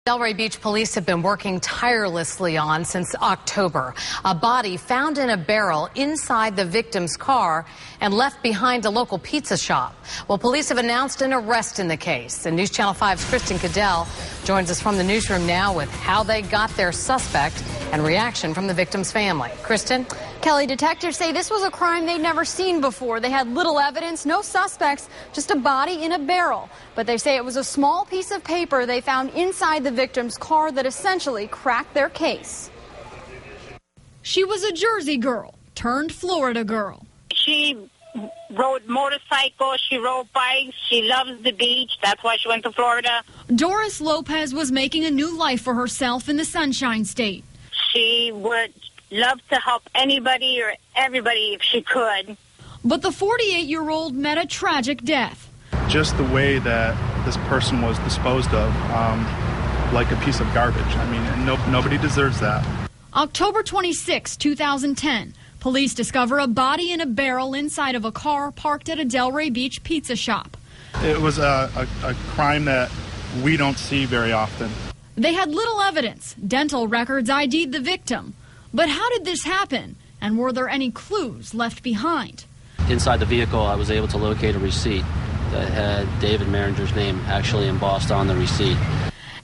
Delray Beach police have been working tirelessly on since October. A body found in a barrel inside the victim's car and left behind a local pizza shop. Well, police have announced an arrest in the case. And News Channel 5's Kristen Cadell joins us from the newsroom now with how they got their suspect and reaction from the victim's family. Kristen? Kelly, detectives say this was a crime they'd never seen before. They had little evidence, no suspects, just a body in a barrel. But they say it was a small piece of paper they found inside the victim's car that essentially cracked their case. She was a Jersey girl turned Florida girl. She rode motorcycles, she rode bikes, she loves the beach. That's why she went to Florida. Doris Lopez was making a new life for herself in the Sunshine State. She would love to help anybody or everybody if she could. But the 48-year-old met a tragic death. Just the way that this person was disposed of, like a piece of garbage. I mean, nobody deserves that. October 26, 2010, police discover a body in a barrel inside of a car parked at a Delray Beach pizza shop. It was a crime that we don't see very often. They had little evidence. Dental records ID'd the victim. But how did this happen? And were there any clues left behind? Inside the vehicle, I was able to locate a receipt that had David Meringer's name actually embossed on the receipt.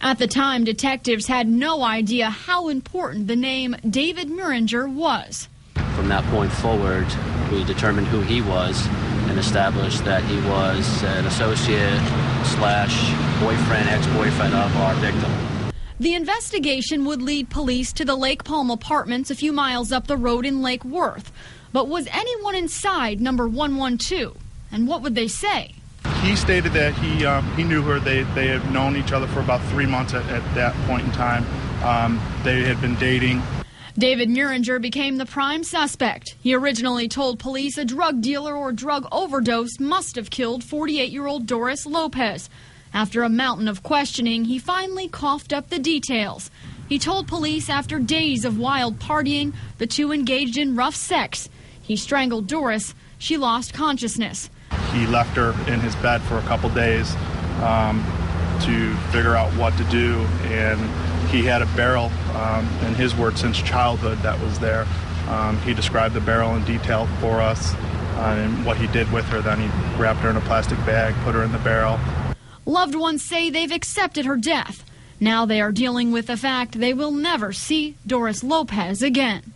At the time, detectives had no idea how important the name David Meringer was. From that point forward, we determined who he was and established that he was an associate / boyfriend, ex-boyfriend of our victim. The investigation would lead police to the Lake Palm apartments a few miles up the road in Lake Worth. But was anyone inside number 112? And what would they say? He stated that he knew her. They had known each other for about 3 months at that point in time. They had been dating. David Meringer became the prime suspect. He originally told police a drug dealer or drug overdose must have killed 48-year-old Doris Lopez. After a mountain of questioning, he finally coughed up the details. He told police after days of wild partying, the two engaged in rough sex. He strangled Doris. She lost consciousness. He left her in his bed for a couple days to figure out what to do, and he had a barrel, in his words, since childhood that was there. He described the barrel in detail for us and what he did with her. Then he wrapped her in a plastic bag, put her in the barrel. Loved ones say they've accepted her death. Now they are dealing with the fact they will never see Doris Lopez again.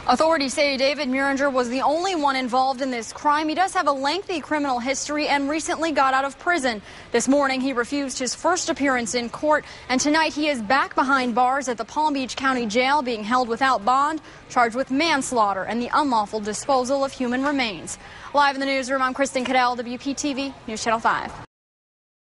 Authorities say David Meringer was the only one involved in this crime. He does have a lengthy criminal history and recently got out of prison. This morning he refused his first appearance in court, and tonight he is back behind bars at the Palm Beach County Jail being held without bond, charged with manslaughter and the unlawful disposal of human remains. Live in the newsroom, I'm Kristen Cadell, WPTV News Channel 5.